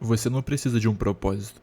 Você não precisa de um propósito.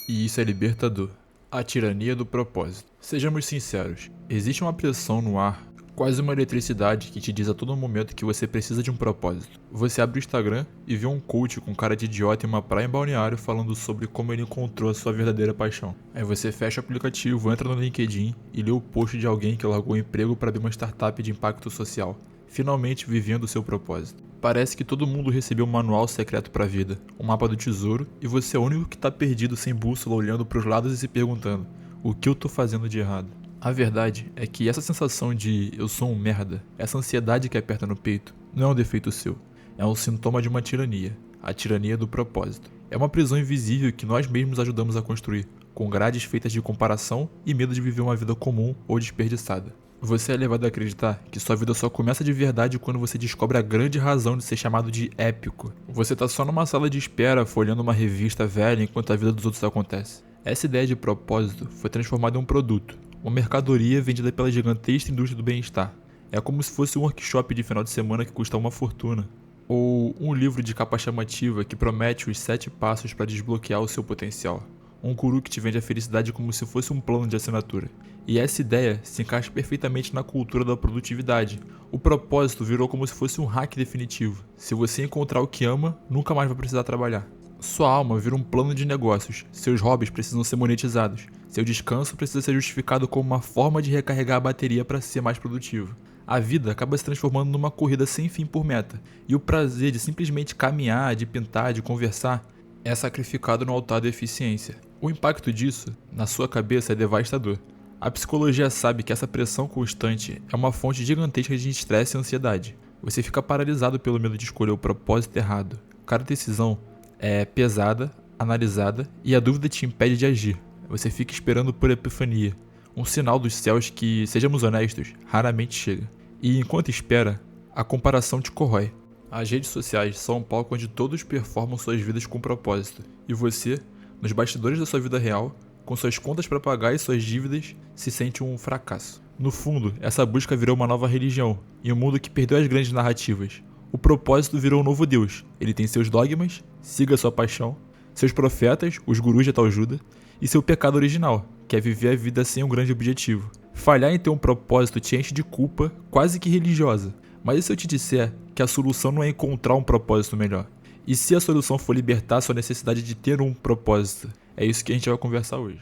E isso é libertador. A tirania do propósito. Sejamos sinceros, existe uma pressão no ar, quase uma eletricidade que te diz a todo momento que você precisa de um propósito. Você abre o Instagram e vê um coach com cara de idiota em uma praia em Balneário falando sobre como ele encontrou a sua verdadeira paixão. Aí você fecha o aplicativo, entra no LinkedIn e lê o post de alguém que largou o emprego para abrir uma startup de impacto social, finalmente vivendo o seu propósito. Parece que todo mundo recebeu um manual secreto para a vida, um mapa do tesouro, e você é o único que está perdido sem bússola olhando para os lados e se perguntando: o que eu tô fazendo de errado? A verdade é que essa sensação de eu sou um merda, essa ansiedade que aperta no peito, não é um defeito seu, é um sintoma de uma tirania, a tirania do propósito. É uma prisão invisível que nós mesmos ajudamos a construir, com grades feitas de comparação e medo de viver uma vida comum ou desperdiçada. Você é levado a acreditar que sua vida só começa de verdade quando você descobre a grande razão de ser chamado de épico. Você tá só numa sala de espera folheando uma revista velha enquanto a vida dos outros acontece. Essa ideia de propósito foi transformada em um produto, uma mercadoria vendida pela gigantesca indústria do bem-estar. É como se fosse um workshop de final de semana que custa uma fortuna. Ou um livro de capa chamativa que promete os 7 passos para desbloquear o seu potencial. Um guru que te vende a felicidade como se fosse um plano de assinatura. E essa ideia se encaixa perfeitamente na cultura da produtividade. O propósito virou como se fosse um hack definitivo. Se você encontrar o que ama, nunca mais vai precisar trabalhar. Sua alma vira um plano de negócios, seus hobbies precisam ser monetizados, seu descanso precisa ser justificado como uma forma de recarregar a bateria para ser mais produtivo. A vida acaba se transformando numa corrida sem fim por meta, e o prazer de simplesmente caminhar, de pintar, de conversar, é sacrificado no altar da eficiência. O impacto disso, na sua cabeça, é devastador. A psicologia sabe que essa pressão constante é uma fonte gigantesca de estresse e ansiedade. Você fica paralisado pelo medo de escolher o propósito errado. Cada decisão é pesada, analisada, e a dúvida te impede de agir. Você fica esperando por epifania, um sinal dos céus que, sejamos honestos, raramente chega. E enquanto espera, a comparação te corrói. As redes sociais são um palco onde todos performam suas vidas com propósito, e você, nos bastidores da sua vida real, com suas contas para pagar e suas dívidas, se sente um fracasso. No fundo, essa busca virou uma nova religião, em um mundo que perdeu as grandes narrativas. O propósito virou um novo Deus. Ele tem seus dogmas, siga sua paixão, seus profetas, os gurus de autoajuda, e seu pecado original, que é viver a vida sem um grande objetivo. Falhar em ter um propósito te enche de culpa, quase que religiosa. Mas e se eu te disser que a solução não é encontrar um propósito melhor? E se a solução for libertar sua necessidade de ter um propósito? É isso que a gente vai conversar hoje.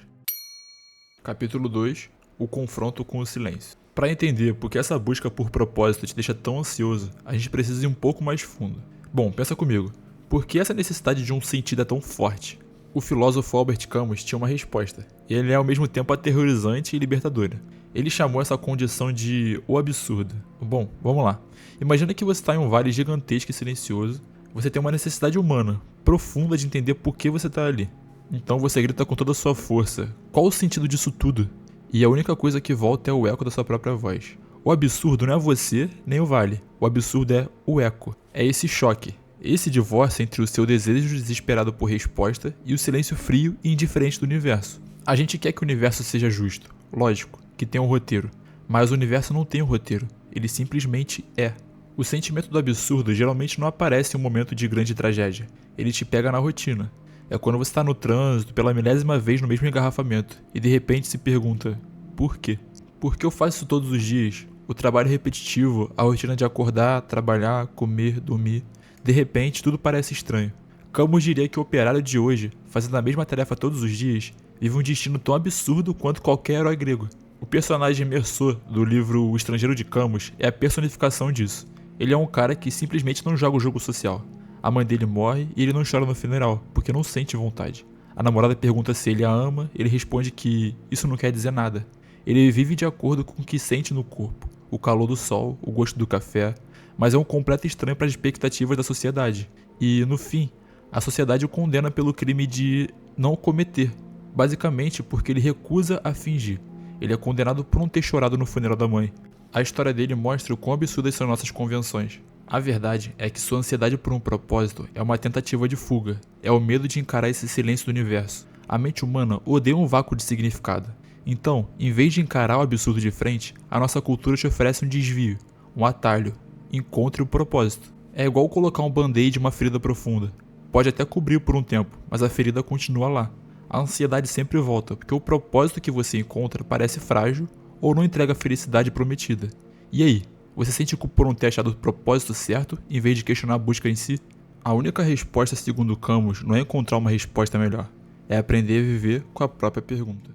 Capítulo 2. O confronto com o silêncio. Para entender por que essa busca por propósito te deixa tão ansioso, a gente precisa ir um pouco mais fundo. Bom, pensa comigo. Por que essa necessidade de um sentido é tão forte? O filósofo Albert Camus tinha uma resposta, e ele é ao mesmo tempo aterrorizante e libertadora. Ele chamou essa condição de o absurdo. Bom, vamos lá. Imagina que você está em um vale gigantesco e silencioso. Você tem uma necessidade humana, profunda de entender por que você está ali. Então você grita com toda a sua força: qual o sentido disso tudo? E a única coisa que volta é o eco da sua própria voz. O absurdo não é você, nem o vale. O absurdo é o eco. É esse choque, esse divórcio entre o seu desejo desesperado por resposta e o silêncio frio e indiferente do universo. A gente quer que o universo seja justo, lógico, que tenha um roteiro. Mas o universo não tem um roteiro, ele simplesmente é. O sentimento do absurdo geralmente não aparece em um momento de grande tragédia. Ele te pega na rotina. É quando você está no trânsito pela milésima vez no mesmo engarrafamento e de repente se pergunta: por quê? Por que eu faço isso todos os dias? O trabalho repetitivo, a rotina de acordar, trabalhar, comer, dormir. De repente tudo parece estranho. Camus diria que o operário de hoje, fazendo a mesma tarefa todos os dias, vive um destino tão absurdo quanto qualquer herói grego. O personagem Meursault do livro O Estrangeiro de Camus é a personificação disso. Ele é um cara que simplesmente não joga o jogo social. A mãe dele morre e ele não chora no funeral, porque não sente vontade. A namorada pergunta se ele a ama, ele responde que isso não quer dizer nada. Ele vive de acordo com o que sente no corpo, o calor do sol, o gosto do café, mas é um completo estranho para as expectativas da sociedade. E, no fim, a sociedade o condena pelo crime de não cometer, basicamente porque ele recusa a fingir. Ele é condenado por não ter chorado no funeral da mãe. A história dele mostra o quão absurdas são nossas convenções. A verdade é que sua ansiedade por um propósito é uma tentativa de fuga, é o medo de encarar esse silêncio do universo. A mente humana odeia um vácuo de significado. Então, em vez de encarar o absurdo de frente, a nossa cultura te oferece um desvio, um atalho. Encontre o propósito. É igual colocar um band-aid em uma ferida profunda. Pode até cobrir por um tempo, mas a ferida continua lá. A ansiedade sempre volta, porque o propósito que você encontra parece frágil ou não entrega a felicidade prometida. E aí, você sente culpa por não ter achado o propósito certo, em vez de questionar a busca em si? A única resposta, segundo Camus, não é encontrar uma resposta melhor, é aprender a viver com a própria pergunta.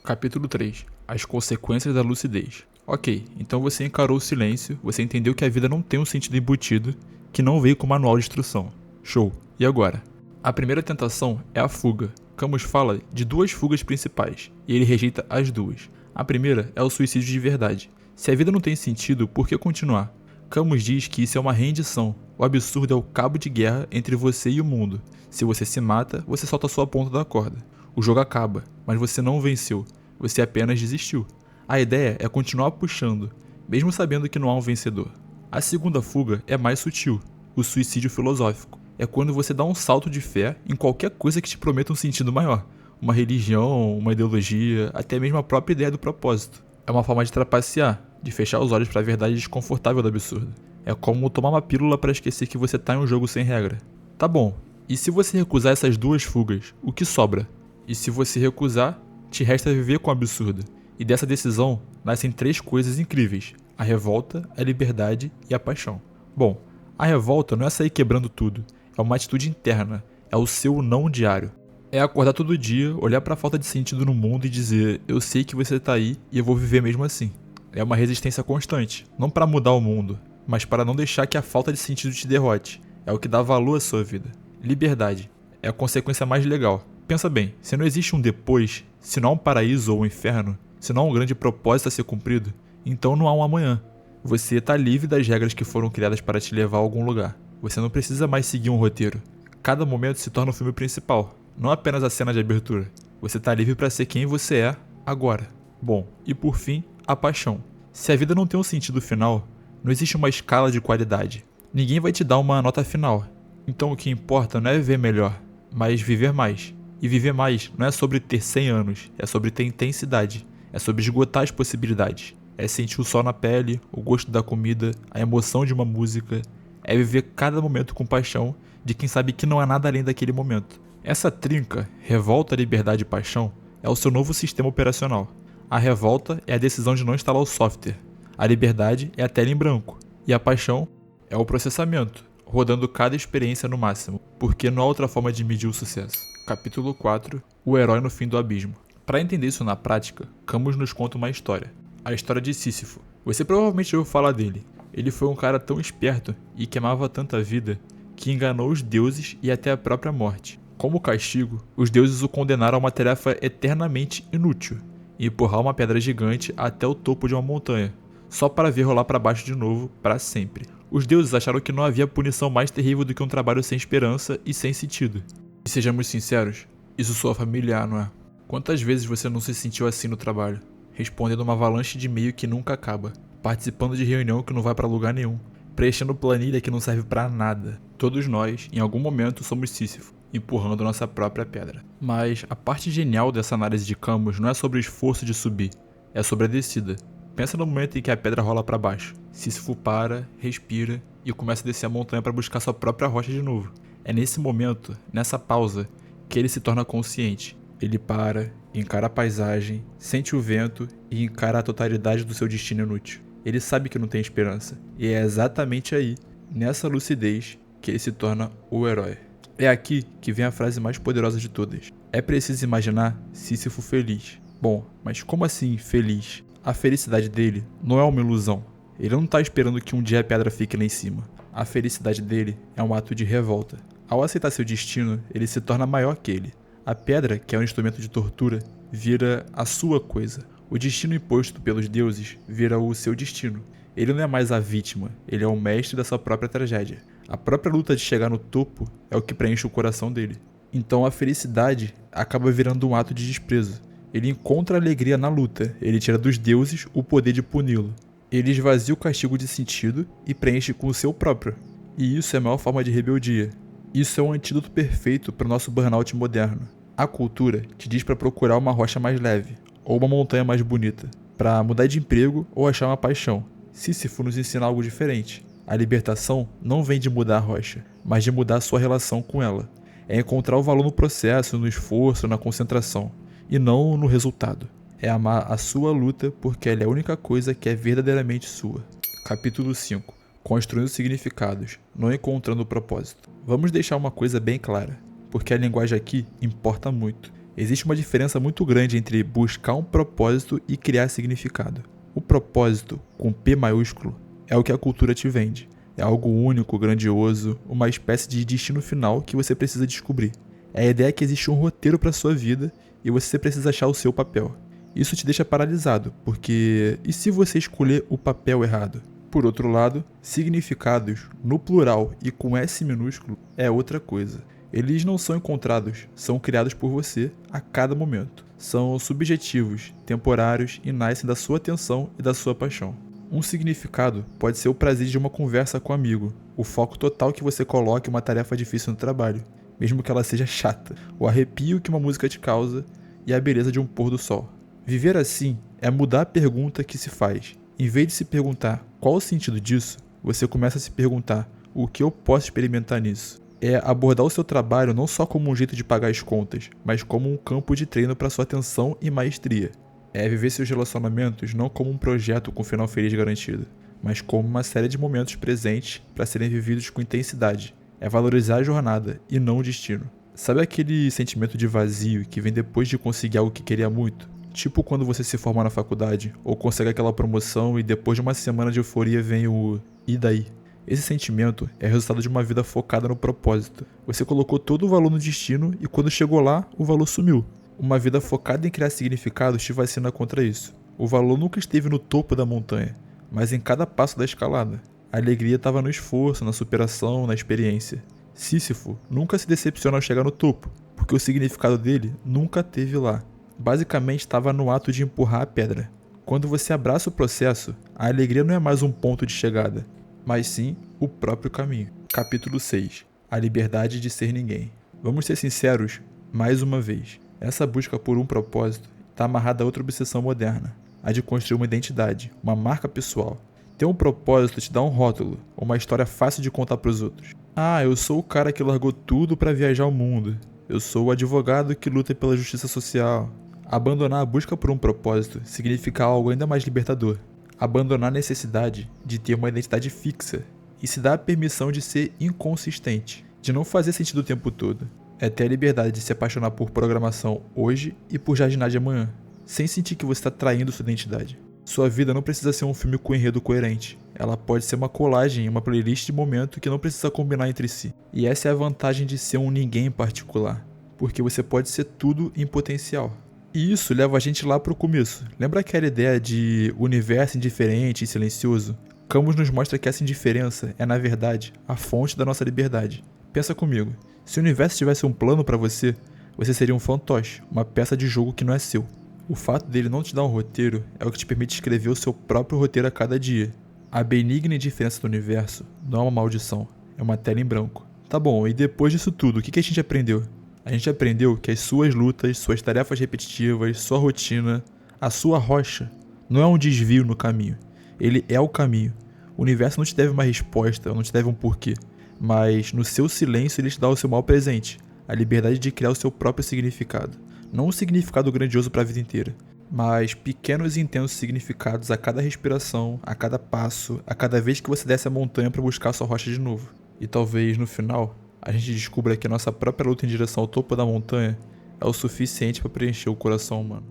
Capítulo 3. As consequências da lucidez. Ok, então você encarou o silêncio, você entendeu que a vida não tem um sentido embutido, que não veio com manual de instrução. Show. E agora? A primeira tentação é a fuga. Camus fala de duas fugas principais, e ele rejeita as duas. A primeira é o suicídio de verdade. Se a vida não tem sentido, por que continuar? Camus diz que isso é uma rendição. O absurdo é o cabo de guerra entre você e o mundo. Se você se mata, você solta a sua ponta da corda. O jogo acaba, mas você não venceu. Você apenas desistiu. A ideia é continuar puxando, mesmo sabendo que não há um vencedor. A segunda fuga é mais sutil, o suicídio filosófico. É quando você dá um salto de fé em qualquer coisa que te prometa um sentido maior. Uma religião, uma ideologia, até mesmo a própria ideia do propósito. É uma forma de trapacear, de fechar os olhos para a verdade desconfortável do absurdo. É como tomar uma pílula para esquecer que você está em um jogo sem regra. Tá bom, e se você recusar essas duas fugas, o que sobra? E se você recusar, te resta viver com o absurdo. E dessa decisão nascem três coisas incríveis: a revolta, a liberdade e a paixão. Bom, a revolta não é sair quebrando tudo, é uma atitude interna, é o seu não diário. É acordar todo dia, olhar para a falta de sentido no mundo e dizer: eu sei que você tá aí e eu vou viver mesmo assim. É uma resistência constante, não para mudar o mundo, mas para não deixar que a falta de sentido te derrote. É o que dá valor à sua vida. Liberdade é a consequência mais legal. Pensa bem, se não existe um depois, se não há um paraíso ou um inferno, se não há um grande propósito a ser cumprido, então não há um amanhã. Você está livre das regras que foram criadas para te levar a algum lugar. Você não precisa mais seguir um roteiro. Cada momento se torna o filme principal, não apenas a cena de abertura. Você está livre para ser quem você é agora. Bom, e por fim, a paixão. Se a vida não tem um sentido final, não existe uma escala de qualidade. Ninguém vai te dar uma nota final. Então o que importa não é viver melhor, mas viver mais. E viver mais não é sobre ter 100 anos, é sobre ter intensidade. É sobre esgotar as possibilidades. É sentir o sol na pele, o gosto da comida, a emoção de uma música. É viver cada momento com paixão de quem sabe que não há nada além daquele momento. Essa trinca, revolta, liberdade e paixão, é o seu novo sistema operacional. A revolta é a decisão de não instalar o software. A liberdade é a tela em branco. E a paixão é o processamento, rodando cada experiência no máximo, porque não há outra forma de medir o sucesso. Capítulo 4. O herói no fim do abismo. Para entender isso na prática, Camus nos conta uma história. A história de Sísifo. Você provavelmente ouviu falar dele. Ele foi um cara tão esperto e que amava tanta vida que enganou os deuses e até a própria morte. Como castigo, os deuses o condenaram a uma tarefa eternamente inútil: empurrar uma pedra gigante até o topo de uma montanha, só para ver rolar para baixo de novo para sempre. Os deuses acharam que não havia punição mais terrível do que um trabalho sem esperança e sem sentido. E sejamos sinceros, isso soa familiar, não é? Quantas vezes você não se sentiu assim no trabalho? Respondendo uma avalanche de e-mail que nunca acaba, participando de reunião que não vai para lugar nenhum, preenchendo planilha que não serve para nada. Todos nós, em algum momento, somos Sísifo, empurrando nossa própria pedra. Mas a parte genial dessa análise de Camus não é sobre o esforço de subir, é sobre a descida. Pensa no momento em que a pedra rola para baixo. Sísifo para, respira e começa a descer a montanha para buscar sua própria rocha de novo. É nesse momento, nessa pausa, que ele se torna consciente. Ele para, encara a paisagem, sente o vento e encara a totalidade do seu destino inútil. Ele sabe que não tem esperança. E é exatamente aí, nessa lucidez, que ele se torna o herói. É aqui que vem a frase mais poderosa de todas. É preciso imaginar Sísifo feliz. Bom, mas como assim feliz? A felicidade dele não é uma ilusão. Ele não está esperando que um dia a pedra fique lá em cima. A felicidade dele é um ato de revolta. Ao aceitar seu destino, ele se torna maior que ele. A pedra, que é um instrumento de tortura, vira a sua coisa. O destino imposto pelos deuses vira o seu destino. Ele não é mais a vítima, ele é o mestre da sua própria tragédia. A própria luta de chegar no topo é o que preenche o coração dele. Então a felicidade acaba virando um ato de desprezo. Ele encontra alegria na luta, ele tira dos deuses o poder de puni-lo. Ele esvazia o castigo de sentido e preenche com o seu próprio. E isso é a maior forma de rebeldia. Isso é um antídoto perfeito para o nosso burnout moderno. A cultura te diz para procurar uma rocha mais leve, ou uma montanha mais bonita, para mudar de emprego ou achar uma paixão. Sísifo nos ensina algo diferente. A libertação não vem de mudar a rocha, mas de mudar a sua relação com ela. É encontrar o valor no processo, no esforço, na concentração, e não no resultado. É amar a sua luta porque ela é a única coisa que é verdadeiramente sua. Capítulo 5. Construindo significados, não encontrando o propósito. Vamos deixar uma coisa bem clara, porque a linguagem aqui importa muito. Existe uma diferença muito grande entre buscar um propósito e criar significado. O propósito, com P maiúsculo, é o que a cultura te vende. É algo único, grandioso, uma espécie de destino final que você precisa descobrir. É a ideia que existe um roteiro para sua vida e você precisa achar o seu papel. Isso te deixa paralisado, porque e se você escolher o papel errado? Por outro lado, significados, no plural e com S minúsculo, é outra coisa. Eles não são encontrados, são criados por você a cada momento. São subjetivos, temporários e nascem da sua atenção e da sua paixão. Um significado pode ser o prazer de uma conversa com um amigo, o foco total que você coloca em uma tarefa difícil no trabalho, mesmo que ela seja chata, o arrepio que uma música te causa e a beleza de um pôr do sol. Viver assim é mudar a pergunta que se faz. Em vez de se perguntar qual o sentido disso, você começa a se perguntar o que eu posso experimentar nisso. É abordar o seu trabalho não só como um jeito de pagar as contas, mas como um campo de treino para sua atenção e maestria. É viver seus relacionamentos não como um projeto com final feliz garantido, mas como uma série de momentos presentes para serem vividos com intensidade. É valorizar a jornada e não o destino. Sabe aquele sentimento de vazio que vem depois de conseguir algo que queria muito? Tipo quando você se forma na faculdade, ou consegue aquela promoção e depois de uma semana de euforia vem o "e daí?". Esse sentimento é resultado de uma vida focada no propósito. Você colocou todo o valor no destino e quando chegou lá, o valor sumiu. Uma vida focada em criar significados te vacina contra isso. O valor nunca esteve no topo da montanha, mas em cada passo da escalada. A alegria estava no esforço, na superação, na experiência. Sísifo nunca se decepciona ao chegar no topo, porque o significado dele nunca esteve lá. Basicamente estava no ato de empurrar a pedra. Quando você abraça o processo, a alegria não é mais um ponto de chegada, mas sim o próprio caminho. Capítulo 6. A liberdade de ser ninguém. Vamos ser sinceros, mais uma vez. Essa busca por um propósito está amarrada a outra obsessão moderna, a de construir uma identidade, uma marca pessoal. Ter um propósito te dá um rótulo, uma história fácil de contar para os outros. Ah, eu sou o cara que largou tudo para viajar o mundo. Eu sou o advogado que luta pela justiça social. Abandonar a busca por um propósito significa algo ainda mais libertador. Abandonar a necessidade de ter uma identidade fixa e se dar a permissão de ser inconsistente, de não fazer sentido o tempo todo. É ter a liberdade de se apaixonar por programação hoje e por jardinagem amanhã, sem sentir que você está traindo sua identidade. Sua vida não precisa ser um filme com enredo coerente. Ela pode ser uma colagem em uma playlist de momento que não precisa combinar entre si. E essa é a vantagem de ser um ninguém em particular, porque você pode ser tudo em potencial. E isso leva a gente lá pro começo. Lembra aquela ideia de universo indiferente e silencioso? Camus nos mostra que essa indiferença é, na verdade, a fonte da nossa liberdade. Pensa comigo, se o universo tivesse um plano pra você, você seria um fantoche, uma peça de jogo que não é seu. O fato dele não te dar um roteiro é o que te permite escrever o seu próprio roteiro a cada dia. A benigna indiferença do universo não é uma maldição, é uma tela em branco. Tá bom, e depois disso tudo, o que a gente aprendeu? A gente aprendeu que as suas lutas, suas tarefas repetitivas, sua rotina, a sua rocha, não é um desvio no caminho. Ele é o caminho. O universo não te deve uma resposta, não te deve um porquê. Mas no seu silêncio ele te dá o seu maior presente, a liberdade de criar o seu próprio significado. Não um significado grandioso para a vida inteira, mas pequenos e intensos significados a cada respiração, a cada passo, a cada vez que você desce a montanha para buscar a sua rocha de novo. E talvez no final a gente descubra que a nossa própria luta em direção ao topo da montanha é o suficiente para preencher o coração humano.